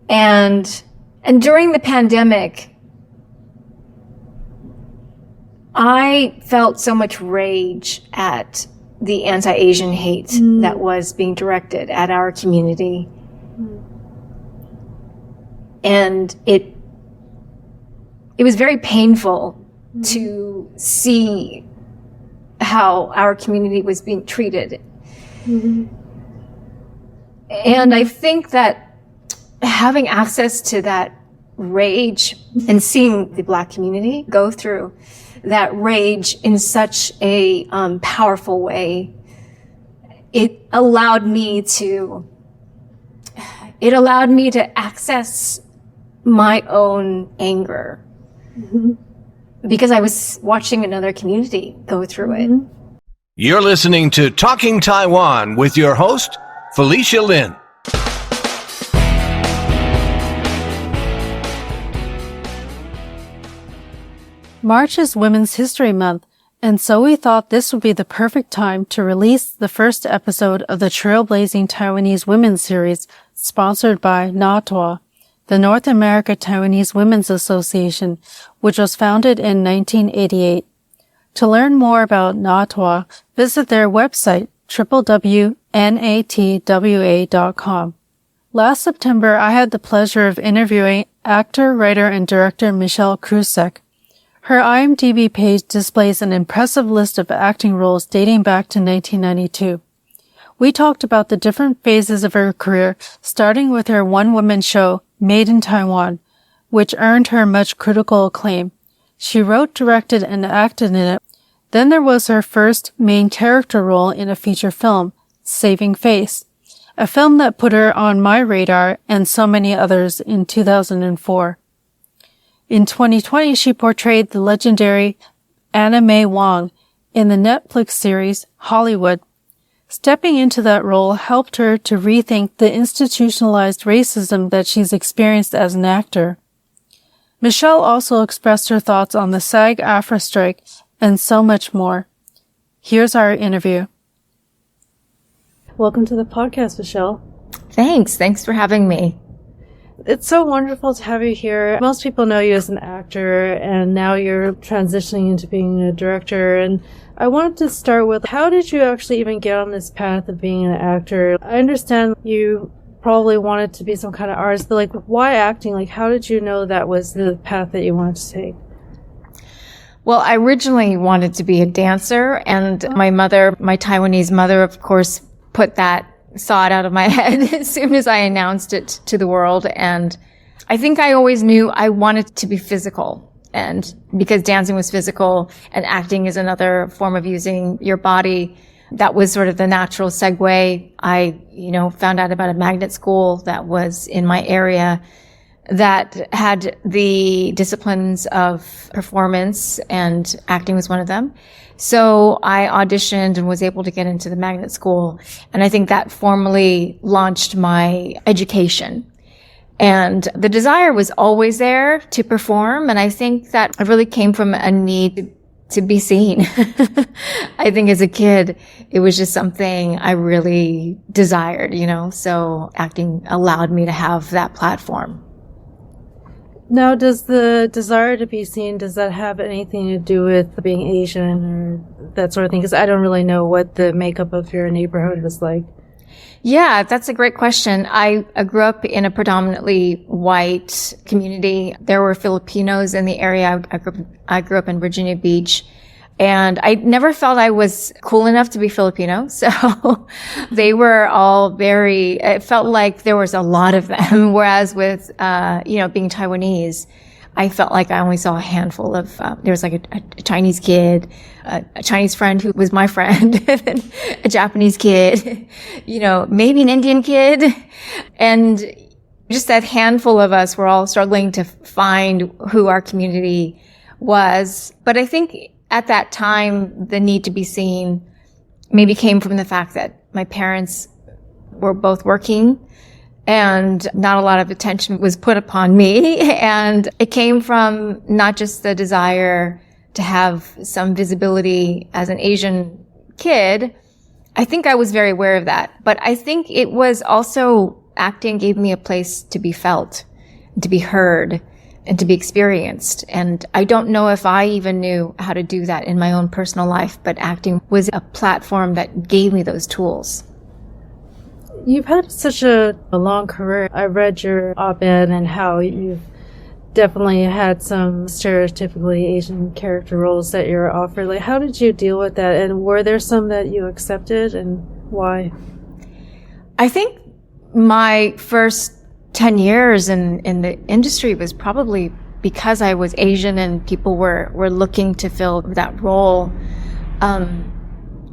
And during the pandemic, I felt so much rage at the anti-Asian hate that was being directed at our community. And it was very painful to see how our community was being treated. And I think that having access to that rage and seeing the Black community go through that rage in such a powerful way, it allowed me to access my own anger because I was watching another community go through it. You're listening to Talking Taiwan with your host, Felicia Lin. March is Women's History Month, and so we thought this would be the perfect time to release the first episode of the Trailblazing Taiwanese Women's series, sponsored by NATWA, the North America Taiwanese Women's Association, which was founded in 1988. To learn more about NATWA, visit their website, www.natwa.com. Last September, I had the pleasure of interviewing actor, writer, and director Michelle Krusiec. Her IMDB page displays an impressive list of acting roles dating back to 1992. We talked about the different phases of her career, starting with her one-woman show, Made in Taiwan, which earned her much critical acclaim. She wrote, directed, and acted in it. Then there was her first main character role in a feature film, Saving Face, a film that put her on my radar and so many others in 2004. In 2020, she portrayed the legendary Anna May Wong in the Netflix series Hollywood. Stepping into that role helped her to rethink the institutionalized racism that she's experienced as an actor. Michelle also expressed her thoughts on the SAG-AFTRA strike and so much more. Here's our interview. Welcome to the podcast, Michelle. Thanks for having me. It's so wonderful to have you here. Most people know you as an actor, and now you're transitioning into being a director. And I wanted to start with, how did you actually even get on this path of being an actor? I understand you probably wanted to be some kind of artist, but like, why acting? Like, how did you know that was the path that you wanted to take? Well, I originally wanted to be a dancer, and my Taiwanese mother, of course, saw it out of my head as soon as I announced it to the world. And I think I always knew I wanted to be physical. And because dancing was physical and acting is another form of using your body, that was sort of the natural segue. I, found out about a magnet school that was in my area that had the disciplines of performance, and acting was one of them. So I auditioned and was able to get into the magnet school. And I think that formally launched my education. And the desire was always there to perform. And I think that it really came from a need to be seen. I think as a kid, it was just something I really desired, so acting allowed me to have that platform. Now, does the desire to be seen, does that have anything to do with being Asian or that sort of thing? Because I don't really know what the makeup of your neighborhood is like. Yeah, that's a great question. I grew up in a predominantly white community. There were Filipinos in the area. I grew up in Virginia Beach. And I never felt I was cool enough to be Filipino. So they were all it felt like there was a lot of them. Whereas with, being Taiwanese, I felt like I only saw a handful of, there was like a Chinese kid, a Chinese friend who was my friend, a Japanese kid, maybe an Indian kid. And just that handful of us were all struggling to find who our community was. But I think at that time, the need to be seen maybe came from the fact that my parents were both working and not a lot of attention was put upon me. And it came from not just the desire to have some visibility as an Asian kid. I think I was very aware of that. But I think it was also acting gave me a place to be felt, to be heard, and to be experienced. And I don't know if I even knew how to do that in my own personal life, but acting was a platform that gave me those tools. You've had such a long career. I read your op-ed and how you've definitely had some stereotypically Asian character roles that you're offered. Like, how did you deal with that? And were there some that you accepted, and why? I think my first 10 years in the industry was probably because I was Asian and people were looking to fill that role.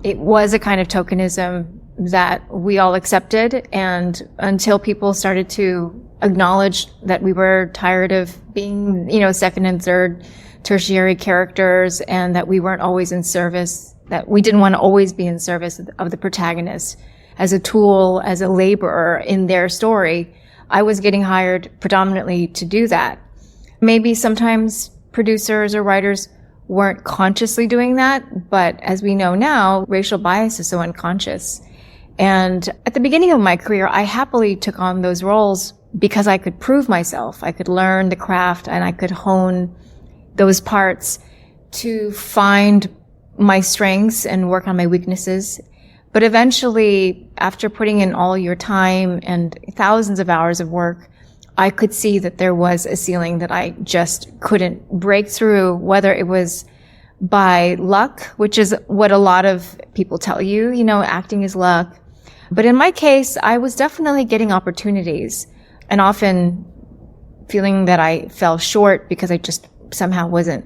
It was a kind of tokenism that we all accepted, and until people started to acknowledge that we were tired of being, second and third tertiary characters, and that we weren't always in service, that we didn't want to always be in service of the protagonist as a tool, as a laborer in their story. I was getting hired predominantly to do that. Maybe sometimes producers or writers weren't consciously doing that, but as we know now, racial bias is so unconscious. And at the beginning of my career, I happily took on those roles because I could prove myself. I could learn the craft and I could hone those parts to find my strengths and work on my weaknesses. But eventually, after putting in all your time and thousands of hours of work, I could see that there was a ceiling that I just couldn't break through, whether it was by luck, which is what a lot of people tell you, acting is luck. But in my case, I was definitely getting opportunities and often feeling that I fell short because I just somehow wasn't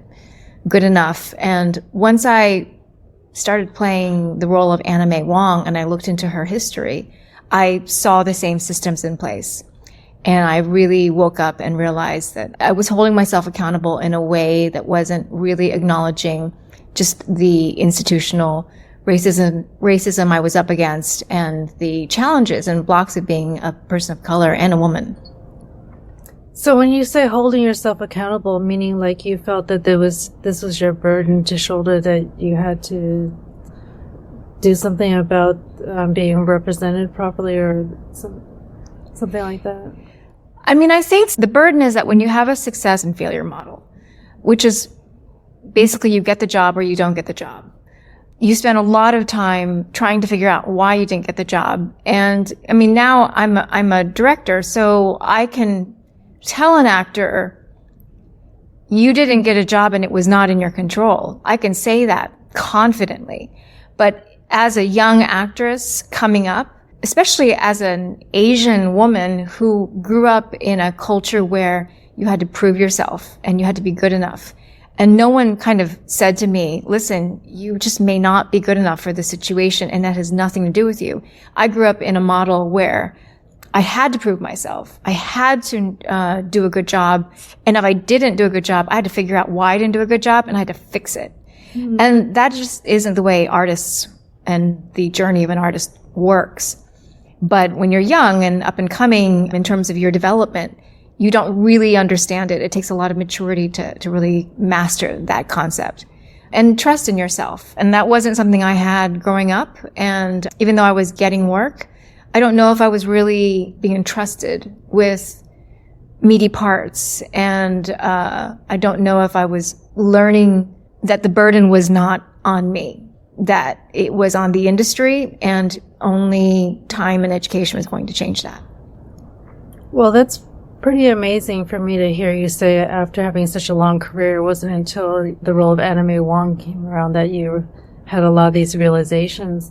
good enough. And once I started playing the role of Anna May Wong and I looked into her history, I saw the same systems in place. And I really woke up and realized that I was holding myself accountable in a way that wasn't really acknowledging just the institutional racism I was up against and the challenges and blocks of being a person of color and a woman. So when you say holding yourself accountable, meaning like you felt that this was your burden to shoulder, that you had to do something about being represented properly or something like that? I mean, I think the burden is that when you have a success and failure model, which is basically you get the job or you don't get the job, you spend a lot of time trying to figure out why you didn't get the job. And I mean, now I'm a director, so I can tell an actor, you didn't get a job and it was not in your control. I can say that confidently. But as a young actress coming up, especially as an Asian woman who grew up in a culture where you had to prove yourself and you had to be good enough, and no one kind of said to me, listen, you just may not be good enough for this situation, and that has nothing to do with you. I grew up in a model where I had to prove myself. I had to do a good job. And if I didn't do a good job, I had to figure out why I didn't do a good job, and I had to fix it. Mm-hmm. And that just isn't the way artists and the journey of an artist works. But when you're young and up and coming in terms of your development, you don't really understand it. It takes a lot of maturity to really master that concept and trust in yourself. And that wasn't something I had growing up. And even though I was getting work, I don't know if I was really being entrusted with meaty parts. And I don't know if I was learning that the burden was not on me, that it was on the industry, and only time and education was going to change that. Well, that's pretty amazing for me to hear you say after having such a long career. It wasn't until the role of Anna May Wong came around that you had a lot of these realizations.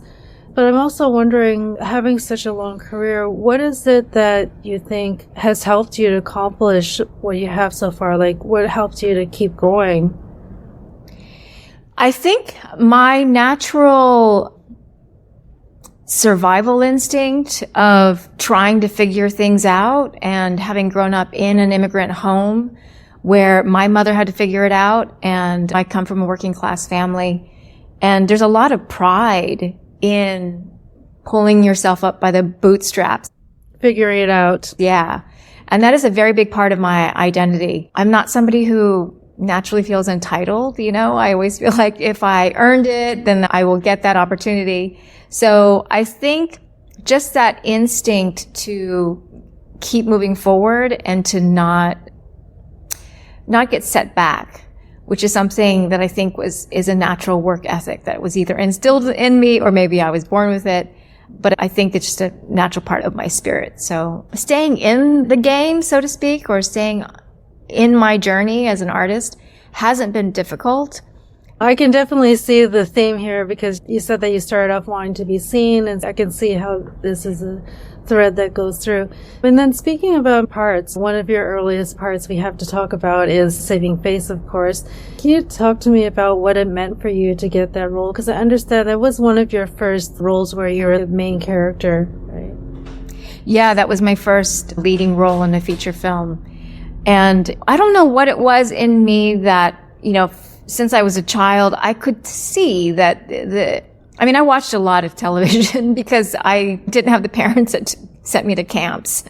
But I'm also wondering, having such a long career, what is it that you think has helped you to accomplish what you have so far? Like, what helped you to keep going? I think my natural survival instinct of trying to figure things out, and having grown up in an immigrant home where my mother had to figure it out, and I come from a working class family, and there's a lot of pride in pulling yourself up by the bootstraps. Figuring it out. Yeah. And that is a very big part of my identity. I'm not somebody who naturally feels entitled. I always feel like if I earned it, then I will get that opportunity. So I think just that instinct to keep moving forward and to not get set back, which is something that I think is a natural work ethic that was either instilled in me or maybe I was born with it. But I think it's just a natural part of my spirit. So staying in the game, so to speak, or staying in my journey as an artist hasn't been difficult. I can definitely see the theme here because you said that you started off wanting to be seen, and I can see how this is a thread that goes through. And then speaking about parts, one of your earliest parts we have to talk about is Saving Face, of course. Can you talk to me about what it meant for you to get that role? Because I understand that was one of your first roles where you were the main character, right? Yeah, that was my first leading role in a feature film. And I don't know what it was in me that, since I was a child, I could see that I watched a lot of television because I didn't have the parents that sent me to camps.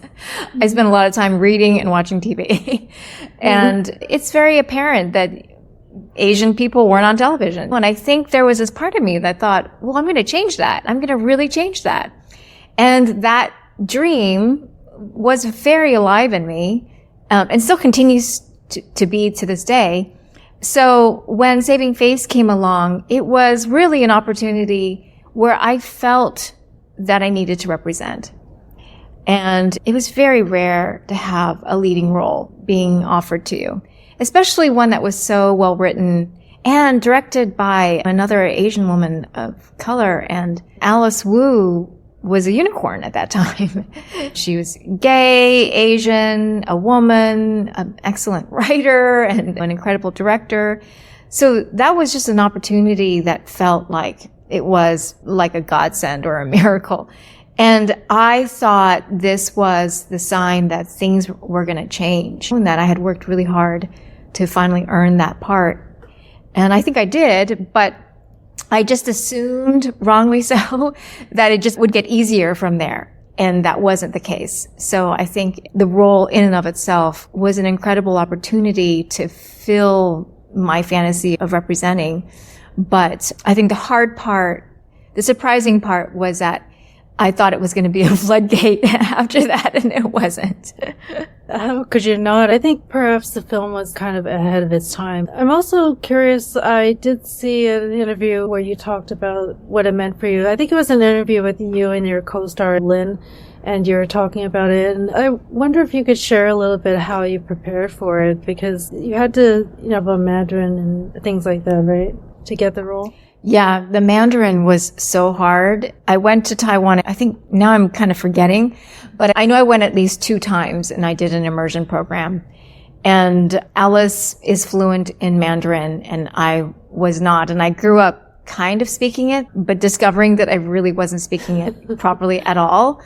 I spent a lot of time reading and watching TV. And it's very apparent that Asian people weren't on television. And I think there was this part of me that thought, well, I'm going to change that. I'm going to really change that. And that dream was very alive in me, and still continues to be to this day. So when Saving Face came along, it was really an opportunity where I felt that I needed to represent. And it was very rare to have a leading role being offered to you, especially one that was so well written and directed by another Asian woman of color. And Alice Wu was a unicorn at that time. She was gay, Asian, a woman, an excellent writer, and an incredible director. So that was just an opportunity that felt like it was like a godsend or a miracle. And I thought this was the sign that things were going to change, and that I had worked really hard to finally earn that part. And I think I did, but I just assumed, wrongly so, that it just would get easier from there. And that wasn't the case. So I think the role in and of itself was an incredible opportunity to fill my fantasy of representing. But I think the hard part, the surprising part, was that I thought it was going to be a floodgate after that, and it wasn't. How could you not? I think perhaps the film was kind of ahead of its time. I'm also curious, I did see an interview where you talked about what it meant for you. I think it was an interview with you and your co-star, Lynn, and you were talking about it. And I wonder if you could share a little bit how you prepared for it, because you had to, have a Mandarin and things like that, right, to get the role? Yeah, the Mandarin was so hard. I went to Taiwan. I think now I'm kind of forgetting, but I know I went at least 2 times and I did an immersion program. And Alice is fluent in Mandarin and I was not. And I grew up kind of speaking it, but discovering that I really wasn't speaking it properly at all.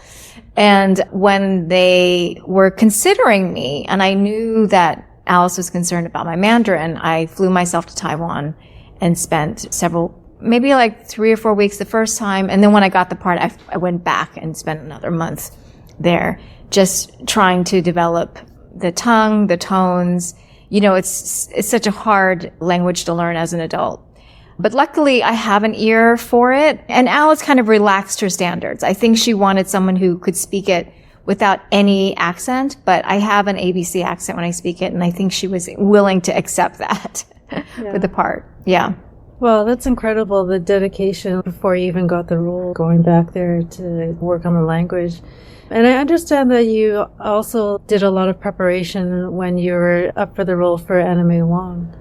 And when they were considering me, and I knew that Alice was concerned about my Mandarin, I flew myself to Taiwan and spent maybe like 3 or 4 weeks the first time. And then when I got the part, I went back and spent another month there, just trying to develop the tongue, the tones. It's such a hard language to learn as an adult. But luckily I have an ear for it. And Alice kind of relaxed her standards. I think she wanted someone who could speak it without any accent, but I have an ABC accent when I speak it. And I think she was willing to accept that for the part. Yeah. Well, that's incredible, the dedication before you even got the role, going back there to work on the language. And I understand that you also did a lot of preparation when you were up for the role for Anna May Wong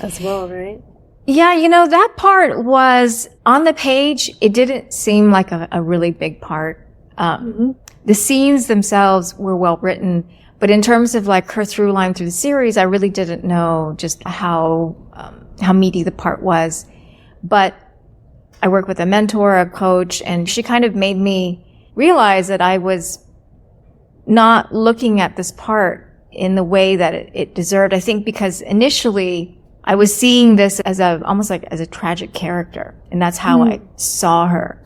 as well, right? Yeah, that part was, on the page, it didn't seem like a really big part. The scenes themselves were well written, but in terms of like her through line through the series, I really didn't know just how meaty the part was. But I work with a mentor, a coach, and she kind of made me realize that I was not looking at this part in the way that it deserved. I think because initially I was seeing this as almost like as a tragic character, and that's how I saw her.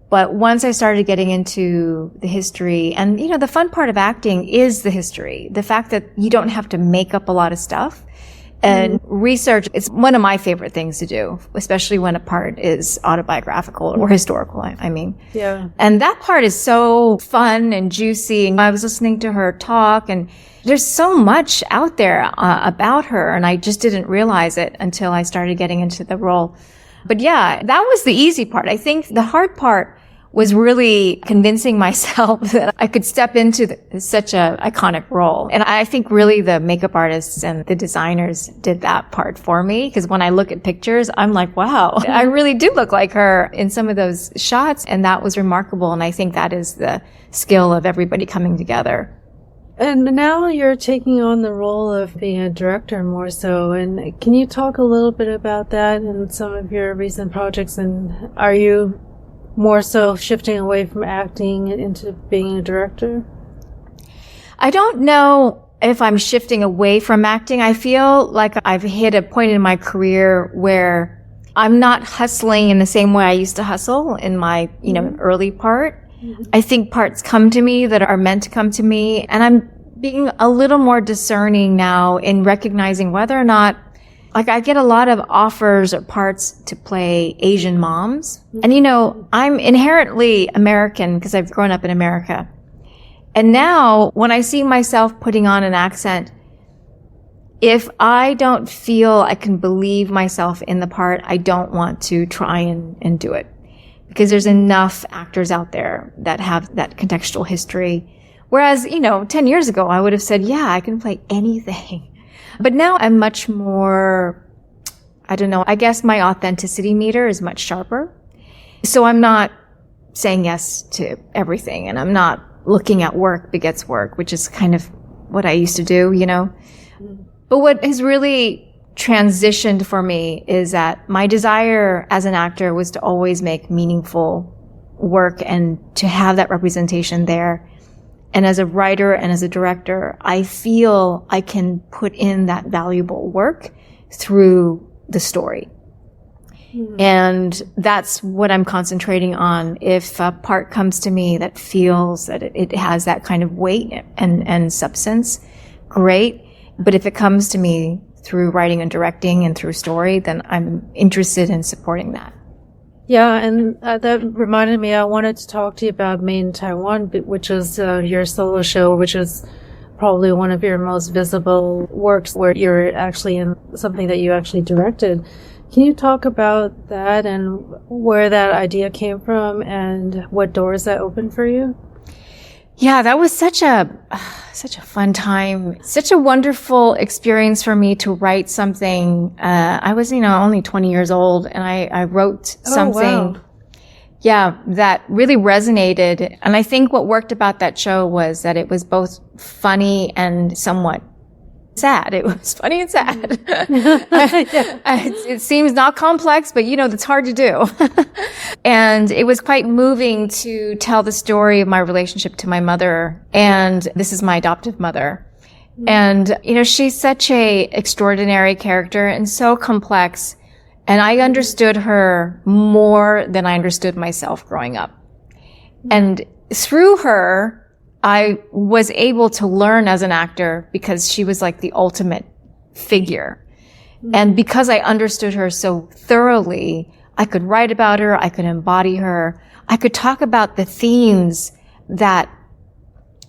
But once I started getting into the history, and the fun part of acting is the history, the fact that you don't have to make up a lot of stuff. And research is one of my favorite things to do, especially when a part is autobiographical or historical, I mean. Yeah. And that part is so fun and juicy. And I was listening to her talk, and there's so much out there about her, and I just didn't realize it until I started getting into the role. But yeah, that was the easy part. I think the hard part was really convincing myself that I could step into such a iconic role. And I think really the makeup artists and the designers did that part for me, because when I look at pictures, I'm like, wow, I really do look like her in some of those shots. And that was remarkable. And I think that is the skill of everybody coming together. And now you're taking on the role of being a director more so. And can you talk a little bit about that and some of your recent projects? And are you more so shifting away from acting into being a director? I don't know if I'm shifting away from acting. I feel like I've hit a point in my career where I'm not hustling in the same way I used to hustle in my, early part. I think parts come to me that are meant to come to me, and I'm being a little more discerning now in recognizing whether or not, like, I get a lot of offers or parts to play Asian moms. And I'm inherently American because I've grown up in America. And now when I see myself putting on an accent, if I don't feel I can believe myself in the part, I don't want to try and do it. Because there's enough actors out there that have that contextual history. Whereas, 10 years ago, I would have said, yeah, I can play anything. But now I'm much more, I guess my authenticity meter is much sharper. So I'm not saying yes to everything, and I'm not looking at work begets work, which is kind of what I used to do, But what has really transitioned for me is that my desire as an actor was to always make meaningful work and to have that representation there. And as a writer and as a director, I feel I can put in that valuable work through the story. And that's what I'm concentrating on. If a part comes to me that feels that it has that kind of weight and substance, great. But if it comes to me through writing and directing and through story, then I'm interested in supporting that. Yeah, and that reminded me, I wanted to talk to you about Made in Taiwan, which is your solo show, which is probably one of your most visible works where you're actually in something that you actually directed. Can you talk about that and where that idea came from and what doors that opened for you? Yeah, that was such a fun time, such a wonderful experience for me to write something. I was, only 20 years old, and I wrote something, yeah, that really resonated. And I think what worked about that show was that it was both funny and somewhat sad. It was funny and sad. It seems not complex, but that's hard to do. And it was quite moving to tell the story of my relationship to my mother. And this is my adoptive mother. And, she's such a extraordinary character and so complex. And I understood her more than I understood myself growing up. And through her, I was able to learn as an actor because she was like the ultimate figure. And because I understood her so thoroughly, I could write about her, I could embody her, I could talk about the themes that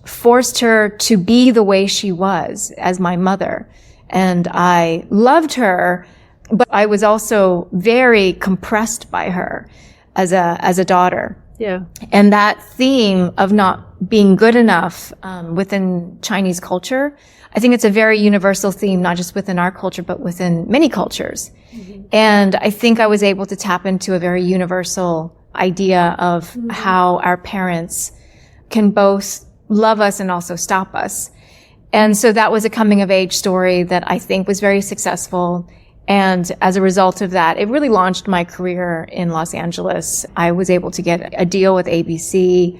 forced her to be the way she was as my mother. And I loved her, but I was also very compressed by her as a daughter. Yeah. And that theme of not being good enough within Chinese culture, I think it's a very universal theme, not just within our culture, but within many cultures. And I think I was able to tap into a very universal idea of how our parents can both love us and also stop us. And so that was a coming of age story that I think was very successful. And as a result of that, it really launched my career in Los Angeles. I was able to get a deal with ABC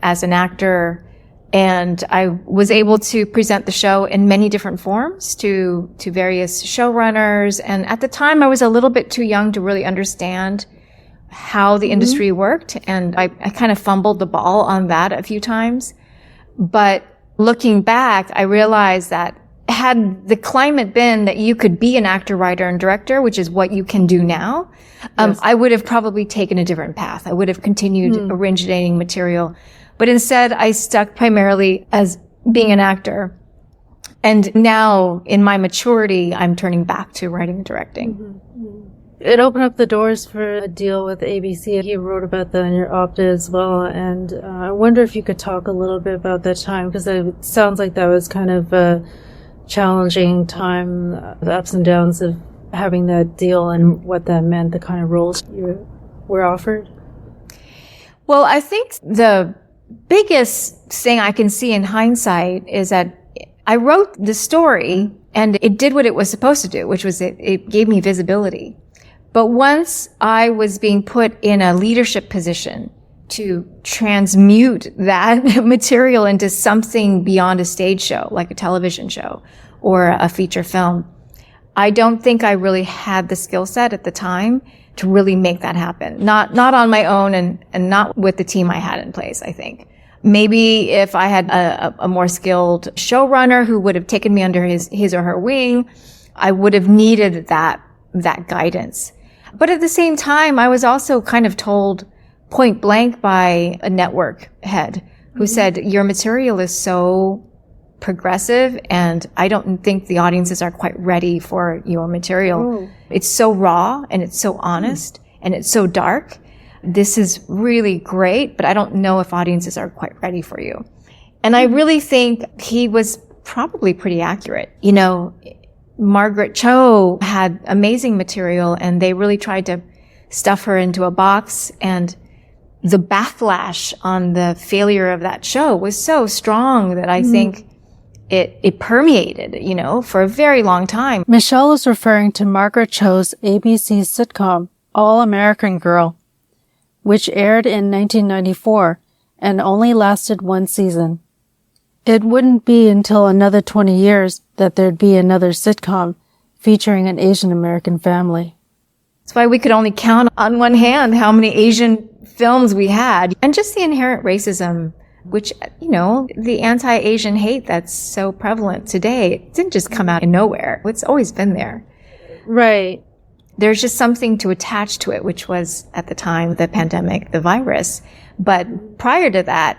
as an actor, and I was able to present the show in many different forms to various showrunners. And at the time, I was a little bit too young to really understand how the industry worked, and I kind of fumbled the ball on that a few times. But looking back, I realized that had the climate been that you could be an actor, writer, and director, which is what you can do now, I would have probably taken a different path. I would have continued originating material. But instead, I stuck primarily as being an actor. And now, in my maturity, I'm turning back to writing and directing. It opened up the doors for a deal with ABC. You wrote about that in your op-ed as well. And I wonder if you could talk a little bit about that time, because it sounds like that was kind of a challenging time, the ups and downs of having that deal and what that meant, the kind of roles you were offered. Well, I think the biggest thing I can see in hindsight is that I wrote the story and it did what it was supposed to do, which was it gave me visibility. But once I was being put in a leadership position to transmute that material into something beyond a stage show, like a television show or a feature film, I don't think I really had the skill set at the time to really make that happen. Not on my own and not with the team I had in place, I think. Maybe if I had a more skilled showrunner who would have taken me under his or her wing, I would have needed that guidance. But at the same time, I was also kind of told point blank by a network head who said, your material is so progressive and I don't think the audiences are quite ready for your material. It's so raw and it's so honest and it's so dark. This is really great, but I don't know if audiences are quite ready for you. And I really think he was probably pretty accurate. You know, Margaret Cho had amazing material and they really tried to stuff her into a box, and the backlash on the failure of that show was so strong that I think it permeated, you know, for a very long time. Michelle is referring to Margaret Cho's ABC sitcom, All American Girl, which aired in 1994 and only lasted one season. It wouldn't be until another 20 years that there'd be another sitcom featuring an Asian American family. That's why we could only count on one hand how many Asian films we had, and just the inherent racism, which, you know, the anti-Asian hate that's so prevalent today, it didn't just come out of nowhere. It's always been there. Right. There's just something to attach to it, which was, at the time, the pandemic, the virus. But prior to that,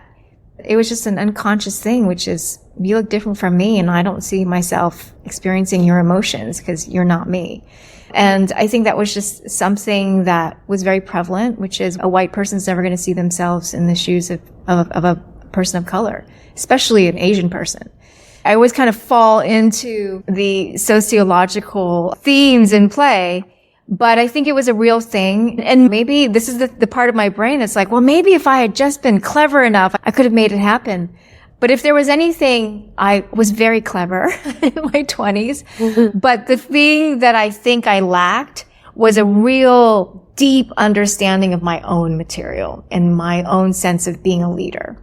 it was just an unconscious thing, which is, you look different from me and I don't see myself experiencing your emotions because you're not me. And I think that was just something that was very prevalent, which is a white person's never going to see themselves in the shoes of a person of color, especially an Asian person. I always kind of fall into the sociological themes in play, but I think it was a real thing. And maybe this is the part of my brain that's like, well, maybe if I had just been clever enough, I could have made it happen. But if there was anything, I was very clever in my 20s. But the thing that I think I lacked was a real deep understanding of my own material and my own sense of being a leader.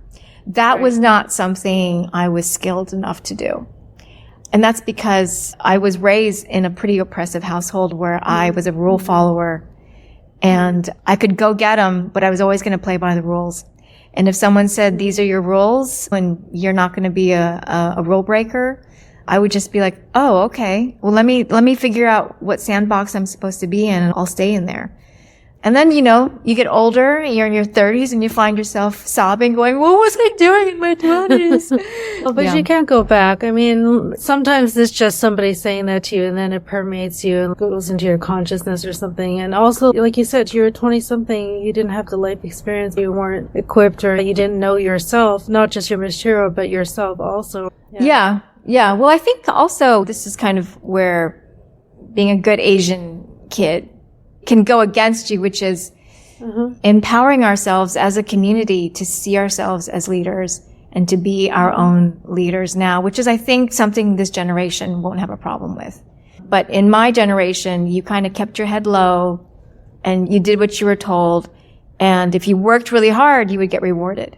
That was not something I was skilled enough to do. And that's because I was raised in a pretty oppressive household where I was a rule follower and I could go get them, but I was always going to play by the rules. And if someone said, these are your rules and you're not going to be a rule breaker, I would just be like, oh, okay. Well, let me figure out what sandbox I'm supposed to be in and I'll stay in there. And then, you know, you get older, you're in your 30s and you find yourself sobbing, going, what was I doing in my 20s? Well, but you can't go back. I mean, sometimes it's just somebody saying that to you and then it permeates you and goes into your consciousness or something. And also, like you said, you're 20-something, you didn't have the life experience, you weren't equipped, or you didn't know yourself, not just your material, but yourself also. Yeah. Well, I think also this is kind of where being a good Asian kid can go against you, which is empowering ourselves as a community to see ourselves as leaders and to be our own leaders now, which is, I think, something this generation won't have a problem with. But in my generation, you kind of kept your head low and you did what you were told. And if you worked really hard, you would get rewarded.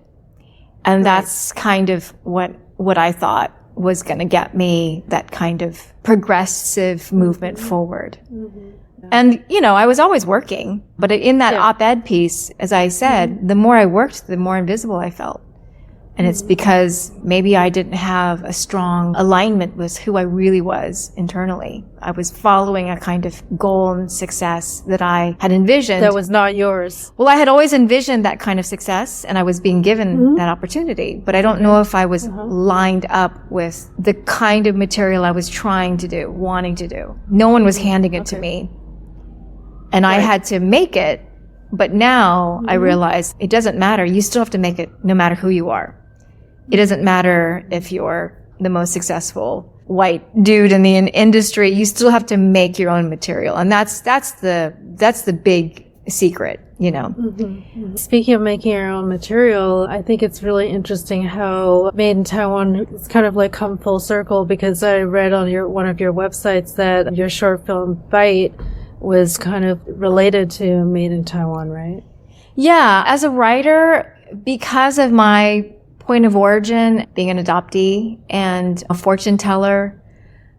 And that's kind of what I thought was going to get me that kind of progressive movement forward. And, you know, I was always working, but in that op-ed piece, as I said, the more I worked, the more invisible I felt. And it's because maybe I didn't have a strong alignment with who I really was internally. I was following a kind of goal and success that I had envisioned. That was not yours. Well, I had always envisioned that kind of success, and I was being given that opportunity. But I don't know if I was lined up with the kind of material I was trying to do, wanting to do. No one was handing it to me. And I had to make it. But now I realize it doesn't matter. You still have to make it no matter who you are. It doesn't matter if you're the most successful white dude in the industry. You still have to make your own material. And that's the big secret, you know. Speaking of making your own material, I think it's really interesting how Made in Taiwan is kind of like come full circle, because I read on one of your websites that your short film Bite was kind of related to Made in Taiwan, right? Yeah. As a writer, because of my point of origin, being an adoptee and a fortune teller,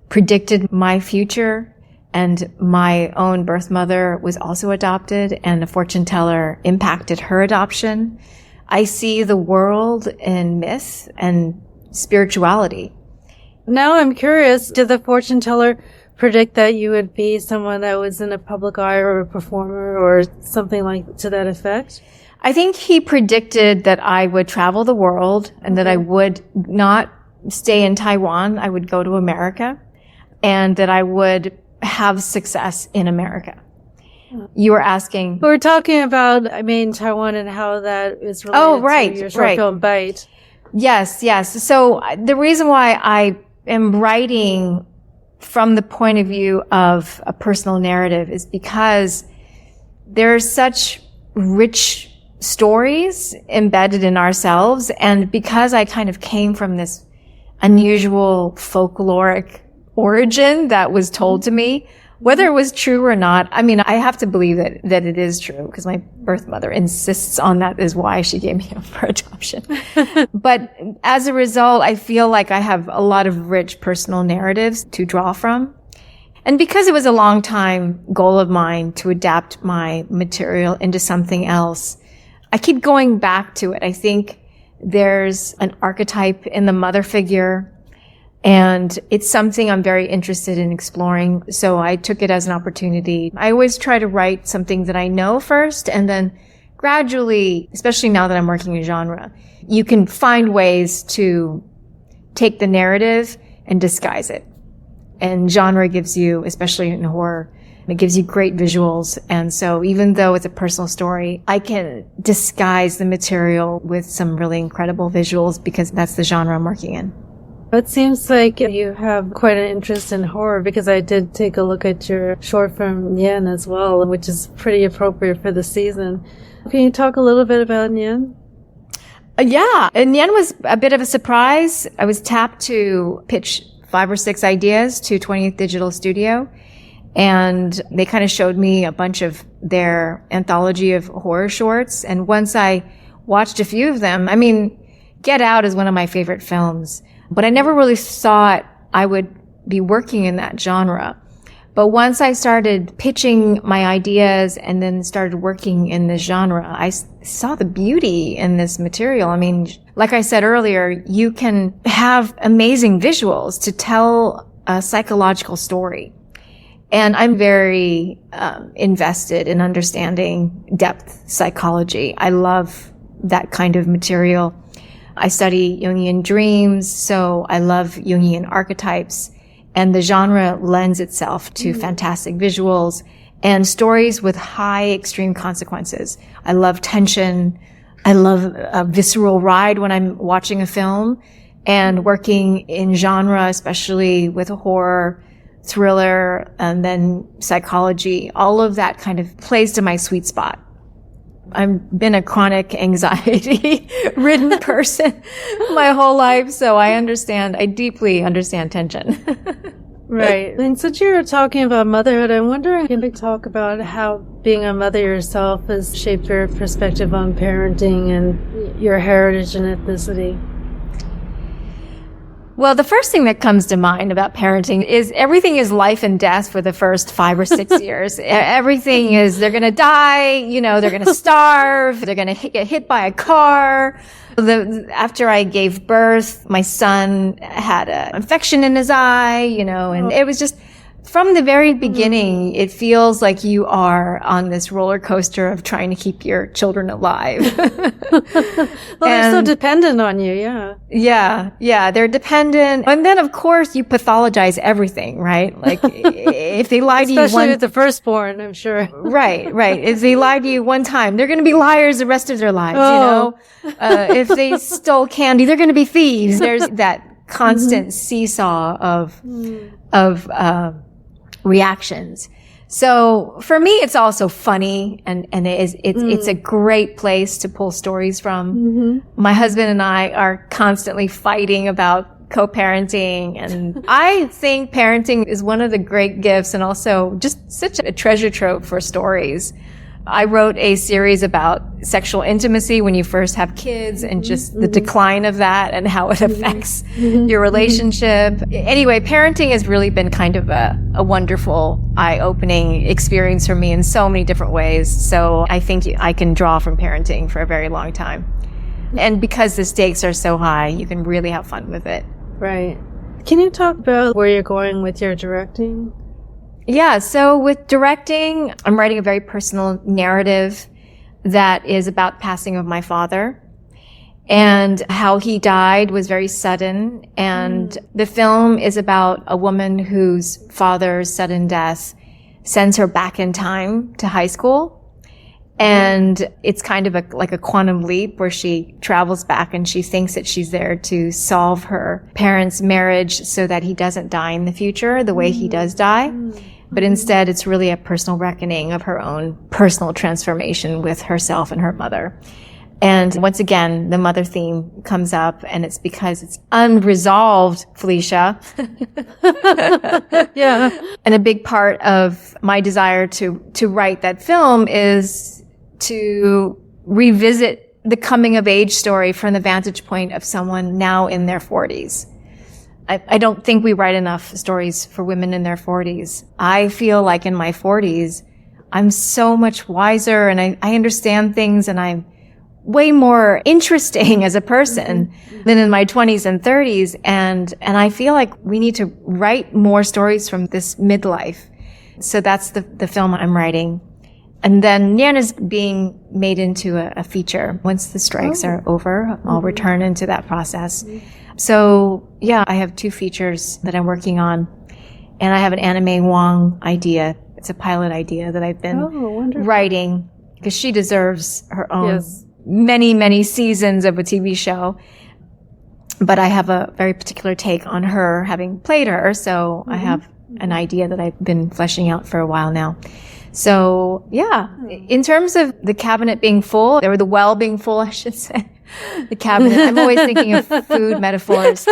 predicted my future, and my own birth mother was also adopted, and a fortune teller impacted her adoption. I see the world in myth and spirituality. Now I'm curious, did the fortune teller predict that you would be someone that was in a public eye or a performer or something like to that effect? I think he predicted that I would travel the world and that I would not stay in Taiwan. I would go to America, and that I would have success in America. You were asking. We're talking about Made in Taiwan and how that is related to your short film Bite. Yes. So the reason why I am writing from the point of view of a personal narrative is because there's such rich stories embedded in ourselves. And because I kind of came from this unusual folkloric origin that was told to me, whether it was true or not, I mean, I have to believe that it is true, because my birth mother insists on that, is why she gave me up for adoption. But as a result, I feel like I have a lot of rich personal narratives to draw from. And because it was a long time goal of mine to adapt my material into something else, I keep going back to it. I think there's an archetype in the mother figure, and it's something I'm very interested in exploring. So I took it as an opportunity. I always try to write something that I know first, and then gradually, especially now that I'm working in genre, you can find ways to take the narrative and disguise it. And genre gives you, especially in horror, it gives you great visuals. And so even though it's a personal story, I can disguise the material with some really incredible visuals, because that's the genre I'm working in. It seems like you have quite an interest in horror, because I did take a look at your short film Nian as well, which is pretty appropriate for the season. Can you talk a little bit about Nian? Yeah, and Nian was a bit of a surprise. I was tapped to pitch 5 or 6 ideas to 20th Digital Studio, and they kind of showed me a bunch of their anthology of horror shorts. And once I watched a few of them, I mean, Get Out is one of my favorite films, but I never really thought I would be working in that genre. But once I started pitching my ideas and then started working in this genre, I saw the beauty in this material. I mean, like I said earlier, you can have amazing visuals to tell a psychological story. And I'm very invested in understanding depth psychology. I love that kind of material. I study Jungian dreams, so I love Jungian archetypes. And the genre lends itself to fantastic visuals and stories with high extreme consequences. I love tension. I love a visceral ride when I'm watching a film, and working in genre, especially with a horror, thriller, and then psychology. All of that kind of plays to my sweet spot. I've been a chronic anxiety-ridden person my whole life, so I deeply understand tension. Right. And since you're talking about motherhood, I'm wondering, can you talk about how being a mother yourself has shaped your perspective on parenting and your heritage and ethnicity? Well, the first thing that comes to mind about parenting is everything is life and death for the first 5 or 6 years. Everything is, they're going to die, they're going to starve, they're going to get hit by a car. After I gave birth, my son had an infection in his eye, and it was just, from the very beginning, it feels like you are on this roller coaster of trying to keep your children alive. They're so dependent on you, yeah. Yeah, they're dependent. And then, of course, you pathologize everything, right? Like, if they lie to you especially with the firstborn, I'm sure. Right. If they lie to you one time, they're going to be liars the rest of their lives, if they stole candy, they're going to be thieves. There's that constant seesaw of reactions. So for me, it's also funny and it's a great place to pull stories from. My husband and I are constantly fighting about co-parenting, and I think parenting is one of the great gifts and also just such a treasure trove for stories. I wrote a series about sexual intimacy when you first have kids and just the decline of that and how it affects your relationship. Anyway, parenting has really been kind of a wonderful, eye-opening experience for me in so many different ways. So I think I can draw from parenting for a very long time. And because the stakes are so high, you can really have fun with it. Right. Can you talk about where you're going with your directing? Yeah, so with directing, I'm writing a very personal narrative that is about passing of my father. And how he died was very sudden. And the film is about a woman whose father's sudden death sends her back in time to high school. And it's kind of like a quantum leap where she travels back and she thinks that she's there to solve her parents' marriage so that he doesn't die in the future the way he does die. But instead, it's really a personal reckoning of her own personal transformation with herself and her mother. And once again, the mother theme comes up, and it's because it's unresolved, Felicia. Yeah. And a big part of my desire to write that film is to revisit the coming of age story from the vantage point of someone now in their 40s. I don't think we write enough stories for women in their 40s. I feel like in my 40s, I'm so much wiser and I understand things and I'm way more interesting as a person than in my 20s and 30s. And I feel like we need to write more stories from this midlife. So that's the film I'm writing. And then Nian is being made into a feature. Once the strikes are over, I'll return into that process. So, yeah, I have 2 features that I'm working on. And I have an Anna May Wong idea. It's a pilot idea that I've been writing because she deserves her own many, many seasons of a TV show. But I have a very particular take on her, having played her. So I have an idea that I've been fleshing out for a while now. So, yeah, in terms of the cabinet being full, or the well being full, I should say, the cabinet, I'm always thinking of food metaphors,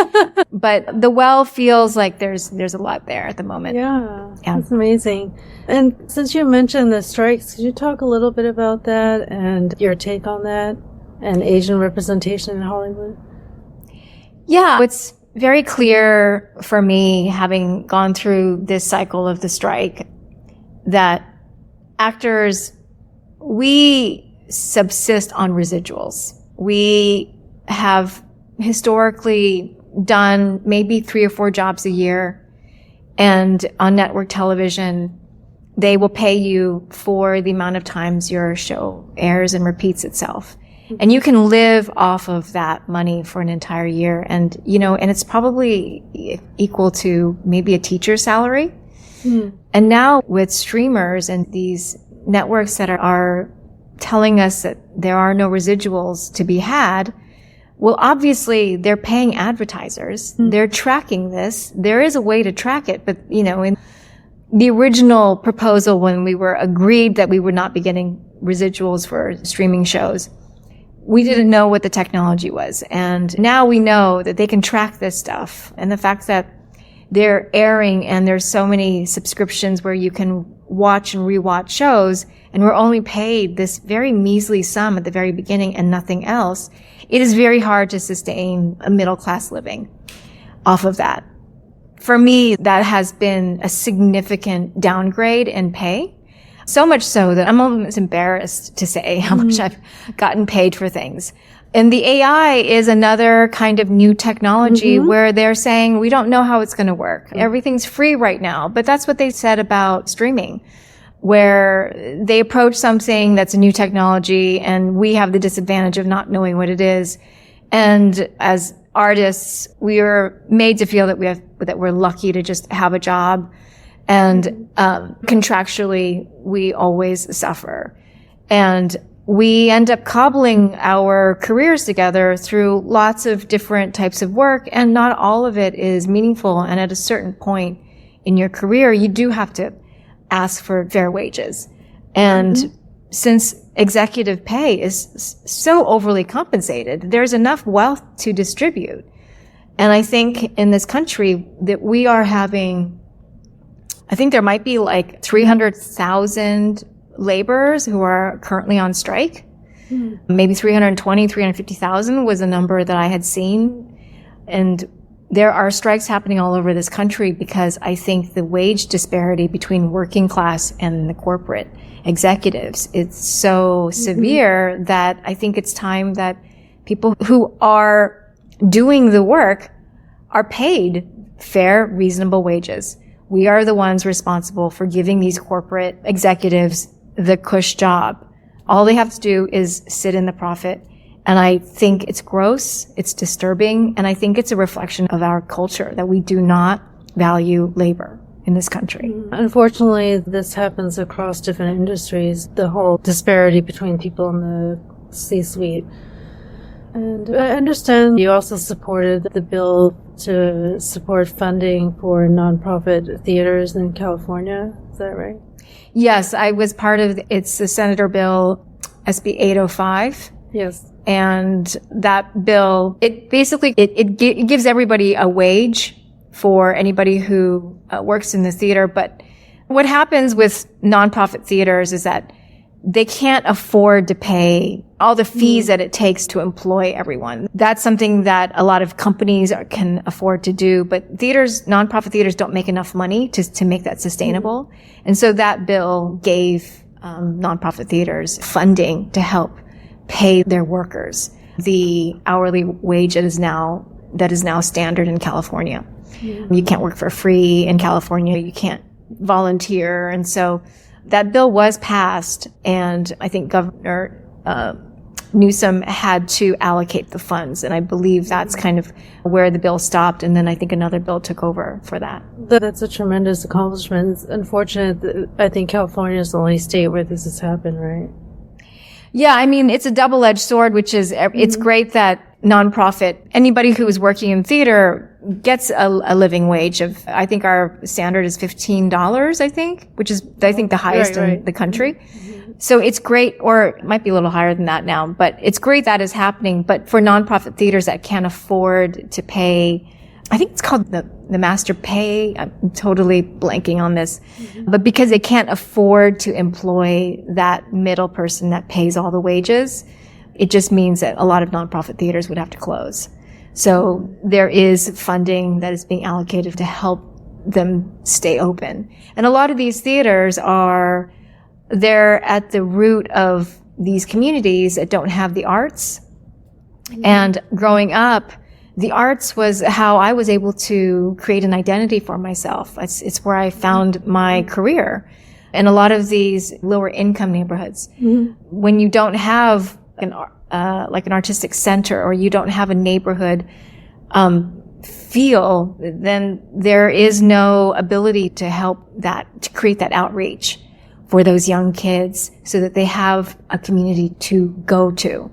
but the well feels like there's a lot there at the moment. Yeah, that's amazing. And since you mentioned the strikes, could you talk a little bit about that and your take on that and Asian representation in Hollywood? Yeah, it's very clear for me, having gone through this cycle of the strike, that actors, we subsist on residuals. We have historically done maybe 3 or 4 jobs a year, and on network television, they will pay you for the amount of times your show airs and repeats itself. And you can live off of that money for an entire year. And, and it's probably equal to maybe a teacher's salary. And now with streamers and these networks that are telling us that there are no residuals to be had, well, obviously they're paying advertisers. They're tracking this. There is a way to track it. But, in the original proposal, when we were agreed that we would not be getting residuals for streaming shows, we didn't know what the technology was. And now we know that they can track this stuff. And the fact that they're airing and there's so many subscriptions where you can watch and rewatch shows, and we're only paid this very measly sum at the very beginning and nothing else, it is very hard to sustain a middle-class living. off of that. For me, that has been a significant downgrade in pay. So much so that I'm almost embarrassed to say how much I've gotten paid for things. And the AI is another kind of new technology where they're saying, we don't know how it's going to work. Everything's free right now. But that's what they said about streaming, where they approach something that's a new technology and we have the disadvantage of not knowing what it is. And as artists, we are made to feel that that we're lucky to just have a job. And contractually, we always suffer. And we end up cobbling our careers together through lots of different types of work, and not all of it is meaningful. And at a certain point in your career, you do have to ask for fair wages. And since executive pay is so overly compensated, there's enough wealth to distribute. And I think in this country that we are having, I think there might be like 300,000 laborers who are currently on strike. Maybe 320, 350,000 was a number that I had seen. And there are strikes happening all over this country because I think the wage disparity between working class and the corporate executives is so severe that I think it's time that people who are doing the work are paid fair, reasonable wages. We are the ones responsible for giving these corporate executives the cush job. All they have to do is sit in the profit. And I think it's gross, it's disturbing, and I think it's a reflection of our culture that we do not value labor in this country. Unfortunately, this happens across different industries, the whole disparity between people in the C-suite. And I understand you also supported the bill to support funding for nonprofit theaters in California. Is that right? Yes, I was part of it's the Senator Bill SB 805. Yes. And that bill, it basically, it gives everybody a wage for anybody who works in the theater. But what happens with nonprofit theaters is that they can't afford to pay all the fees that it takes to employ everyone. That's something that a lot of companies can afford to do, but nonprofit theaters don't make enough money to make that sustainable. And so that bill gave nonprofit theaters funding to help pay their workers the hourly wage that is now standard in California. You can't work for free in California. You can't volunteer. And so that bill was passed, and I think Governor Newsom had to allocate the funds, and I believe that's kind of where the bill stopped, and then I think another bill took over for that. That's a tremendous accomplishment. It's unfortunate that I think California is the only state where this has happened, right? Yeah, I mean, it's a double-edged sword, which is, it's great that nonprofit, anybody who is working in theater gets a living wage of, I think our standard is $15, I think, which is, I think, the highest in the country. So it's great, or it might be a little higher than that now, but it's great that is happening. But for nonprofit theaters that can't afford to pay, I think it's called the master pay. I'm totally blanking on this. But because they can't afford to employ that middle person that pays all the wages, it just means that a lot of nonprofit theaters would have to close. So there is funding that is being allocated to help them stay open. And a lot of these theaters they're at the root of these communities that don't have the arts. And growing up, the arts was how I was able to create an identity for myself. It's where I found my career. In a lot of these lower income neighborhoods, when you don't have an artistic center, or you don't have a neighborhood feel, then there is no ability to create that outreach for those young kids so that they have a community to go to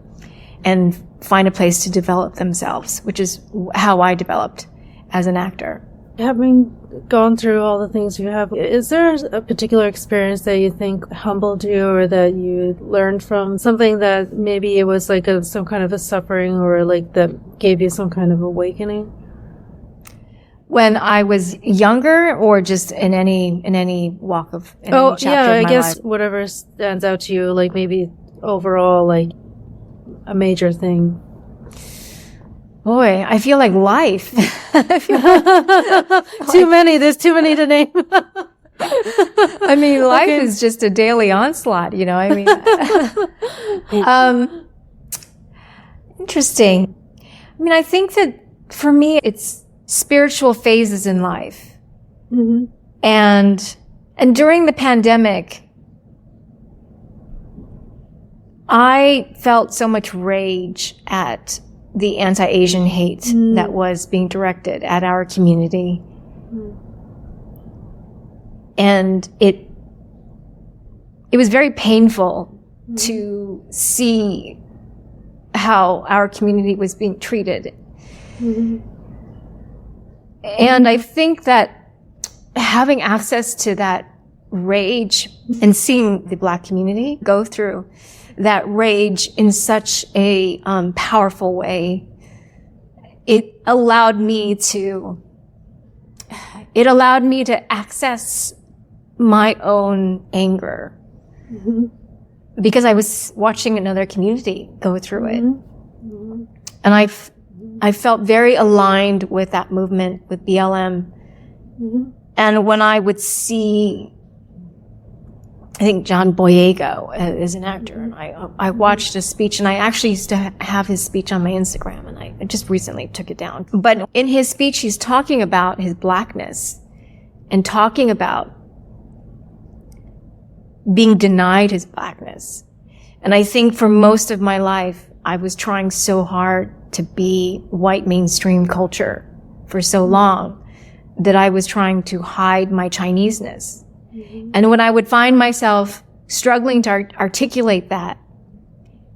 and find a place to develop themselves, which is how I developed as an actor. Having gone through all the things you have, is there a particular experience that you think humbled you, or that you learned from, something that maybe it was like some kind of a suffering, or like that gave you some kind of awakening? When I was younger, or just in any walk of any chapter of my life? I guess whatever stands out to you, like maybe overall, like a major thing. Boy, I feel like life. There's too many to name. I mean, life is just a daily onslaught, you know, I mean, interesting. I mean, I think that for me, it's spiritual phases in life. Mm-hmm. And during the pandemic, I felt so much rage at the anti-Asian hate that was being directed at our community. And it was very painful to see how our community was being treated. And I think that having access to that rage and seeing the Black community go through that rage in such a powerful way, it allowed me to access my own anger because I was watching another community go through it. And I felt very aligned with that movement, with BLM. And when I would see, I think John Boyega is an actor, and I watched a speech, and I actually used to have his speech on my Instagram, and I just recently took it down. But in his speech, he's talking about his Blackness and talking about being denied his Blackness. And I think for most of my life, I was trying so hard to be white mainstream culture for so long that I was trying to hide my Chineseness. And when I would find myself struggling to articulate that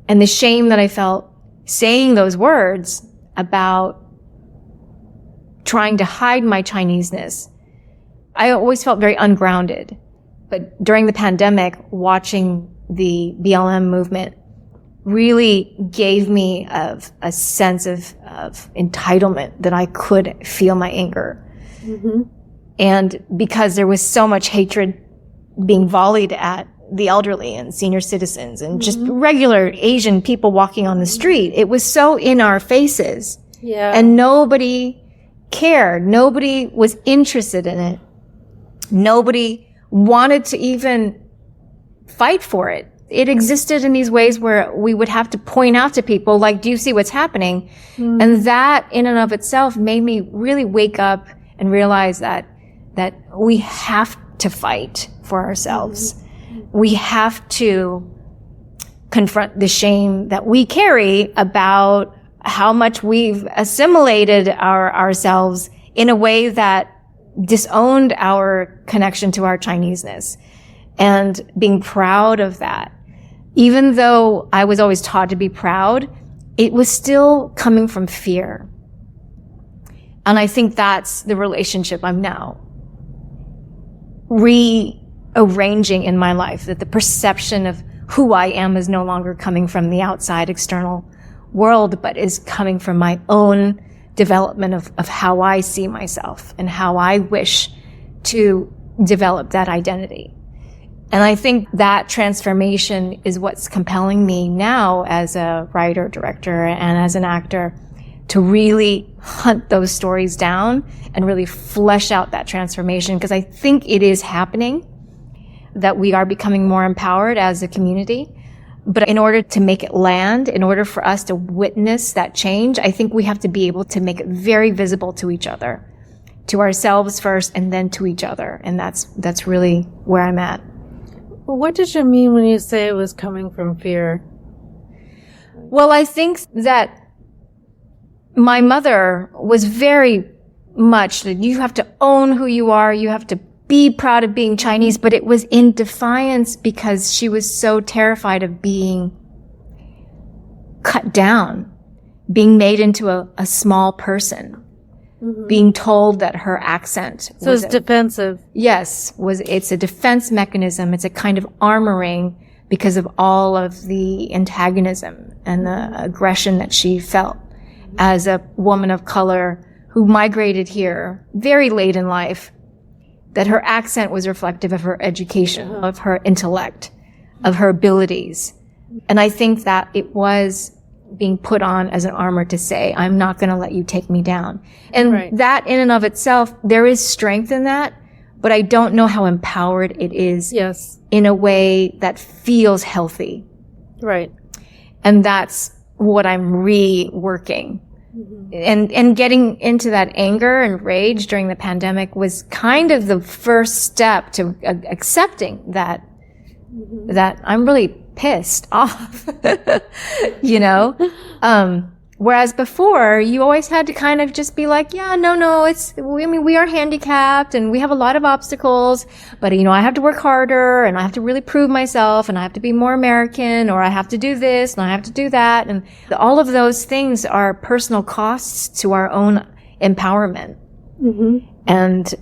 and the shame that I felt saying those words about trying to hide my Chineseness, I always felt very ungrounded. But during the pandemic, watching the BLM movement really gave me a sense of entitlement that I could feel my anger. And because there was so much hatred being volleyed at the elderly and senior citizens and just regular Asian people walking on the street, it was so in our faces. Yeah. And nobody cared. Nobody was interested in it. Nobody wanted to even fight for it. It existed in these ways where we would have to point out to people, like, do you see what's happening? And that in and of itself made me really wake up and realize that we have to fight for ourselves. We have to confront the shame that we carry about how much we've assimilated ourselves in a way that disowned our connection to our Chineseness, and being proud of that. Even though I was always taught to be proud, it was still coming from fear. And I think that's the relationship I'm now rearranging in my life, that the perception of who I am is no longer coming from the outside external world, but is coming from my own development of how I see myself and how I wish to develop that identity. And I think that transformation is what's compelling me now as a writer, director, and as an actor, to really hunt those stories down and really flesh out that transformation, because I think it is happening, that we are becoming more empowered as a community. But in order to make it land, in order for us to witness that change, I think we have to be able to make it very visible to each other, to ourselves first, and then to each other. And that's really where I'm at. What did you mean when you say it was coming from fear? Well, I think that my mother was very much that you have to own who you are, you have to be proud of being Chinese, but it was in defiance because she was so terrified of being cut down, being made into a small person, being told that her accent so was it's defensive. Yes, it's a defense mechanism. It's a kind of armoring because of all of the antagonism and the aggression that she felt as a woman of color who migrated here very late in life, that her accent was reflective of her education, of her intellect, of her abilities. And I think that it was being put on as an armor to say, I'm not going to let you take me down. And that in and of itself, there is strength in that, but I don't know how empowered it is in a way that feels healthy. Right. And that's what I'm reworking. And getting into that anger and rage during the pandemic was kind of the first step to accepting that I'm really pissed off, whereas before you always had to kind of just be like, yeah, no, we are handicapped and we have a lot of obstacles, but I have to work harder and I have to really prove myself and I have to be more American, or I have to do this and I have to do that. And all of those things are personal costs to our own empowerment. And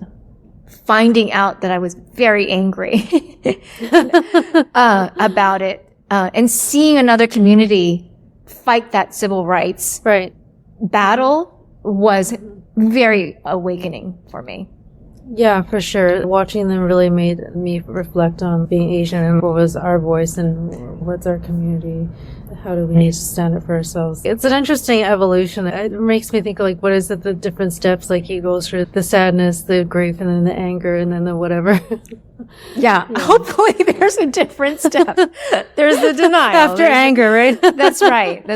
finding out that I was very angry about it, and seeing another community fight that civil rights battle was very awakening for me. Yeah, for sure. Watching them really made me reflect on being Asian and what was our voice and what's our community. How do we need to stand up for ourselves? It's an interesting evolution. It makes me think, like, what is it, the different steps? Like, he goes through the sadness, the grief, and then the anger, and then the whatever. Yeah. Hopefully there's a different step. There's the denial. After anger, right? That's right.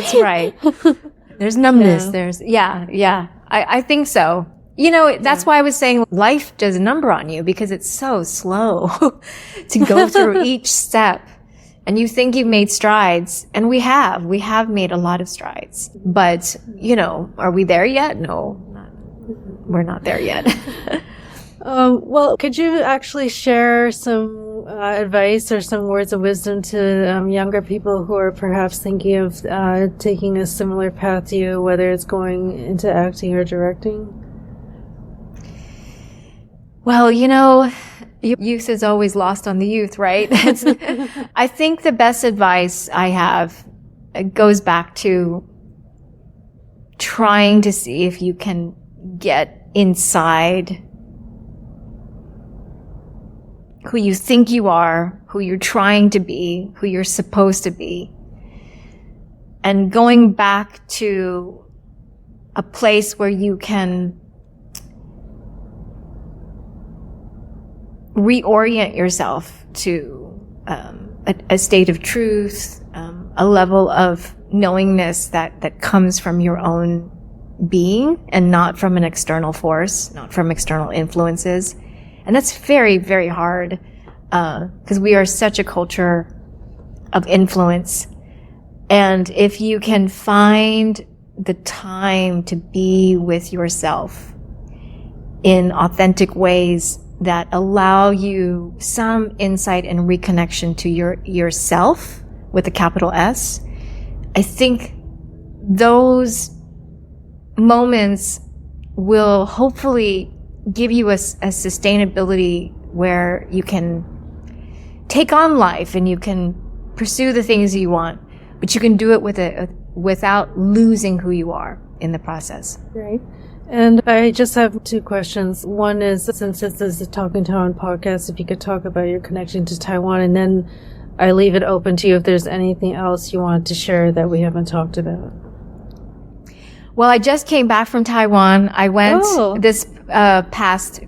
There's numbness. I think so. That's why I was saying life does a number on you, because it's so slow to go through each step. And you think you've made strides, and we have made a lot of strides. But, are we there yet? No, we're not there yet. Well, could you actually share some advice or some words of wisdom to younger people who are perhaps thinking of taking a similar path to you, whether it's going into acting or directing? Well, youth is always lost on the youth, right? I think the best advice I have goes back to trying to see if you can get inside who you think you are, who you're trying to be, who you're supposed to be. And going back to a place where you can reorient yourself to a state of truth, a level of knowingness that comes from your own being and not from an external force, not from external influences. And that's very, very hard, because we are such a culture of influence. And if you can find the time to be with yourself in authentic ways that allow you some insight and reconnection to yourself with a capital S, I think those moments will hopefully give you a sustainability where you can take on life and you can pursue the things you want, but you can do it without losing who you are in the process. Right. And I just have two questions. One is, since this is a Talking Taiwan podcast, if you could talk about your connection to Taiwan, and then I leave it open to you if there's anything else you want to share that we haven't talked about. Well, I just came back from Taiwan. I went this past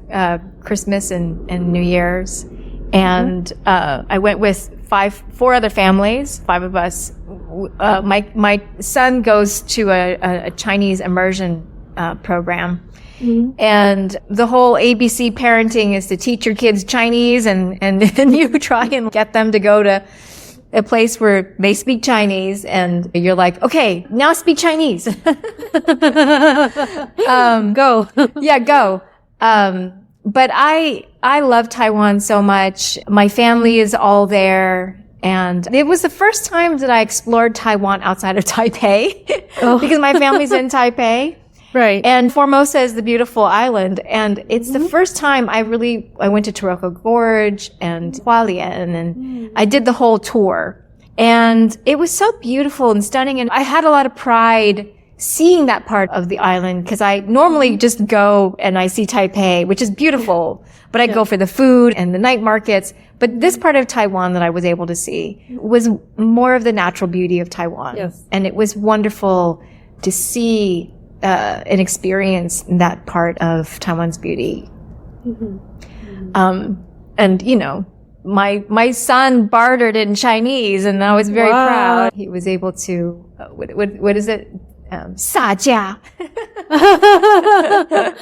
Christmas and New Year's, and I went with four other families, 5 of us. My son goes to a Chinese immersion program. And the whole ABC parenting is to teach your kids Chinese, and you try and get them to go to a place where they speak Chinese, and you're like, okay, now speak Chinese. Go. Yeah, go. But I love Taiwan so much. My family is all there. And it was the first time that I explored Taiwan outside of Taipei because my family's in Taipei. Right. And Formosa is the beautiful island. And it's the first time I went to Taroko Gorge and Hualien, and I did the whole tour. And it was so beautiful and stunning. And I had a lot of pride seeing that part of the island, because I normally just go and I see Taipei, which is beautiful, but I go for the food and the night markets. But this part of Taiwan that I was able to see was more of the natural beauty of Taiwan. Yes. And it was wonderful to see and experience that part of Taiwan's beauty. And, you know, my son bartered in Chinese, and I was very proud. He was able to, what is it? 撒价.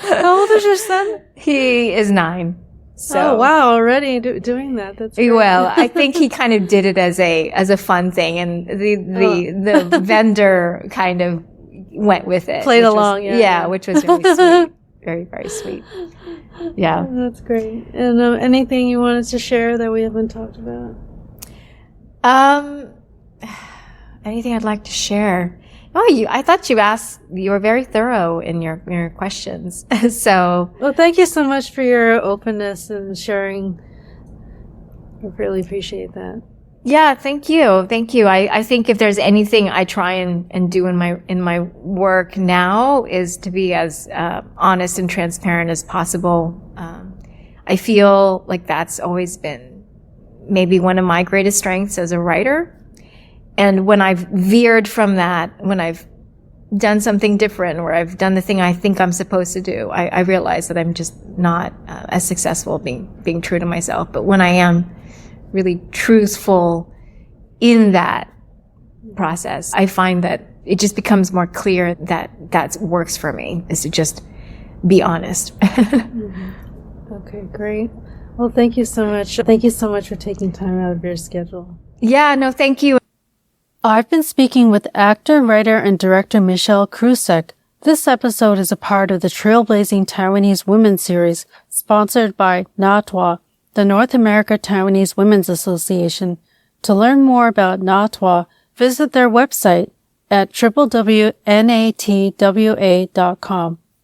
How old is your son? He is 9. So, oh, wow, already doing that. That's great. Well, I think he kind of did it as a fun thing, and the vendor kind of went with it. Played along, yeah, which was really sweet. Very, very sweet. Yeah. That's great. And anything you wanted to share that we haven't talked about? Anything I'd like to share? Oh, I thought you were very thorough in your questions. So. Well, thank you so much for your openness and sharing. I really appreciate that. Yeah, thank you. Thank you. I think if there's anything I try and do in my work now is to be as honest and transparent as possible. I feel like that's always been maybe one of my greatest strengths as a writer. And when I've veered from that, when I've done something different, or I've done the thing I think I'm supposed to do, I realize that I'm just not as successful being true to myself. But when I am really truthful in that process, I find that it just becomes more clear that works for me, is to just be honest. Okay, great. Well, thank you so much. Thank you so much for taking time out of your schedule. Yeah, no, thank you. I've been speaking with actor, writer, and director Michelle Krusiec. This episode is a part of the Trailblazing Taiwanese Women's Series, sponsored by NATWA, the North America Taiwanese Women's Association. To learn more about NATWA, visit their website at www.natwa.com.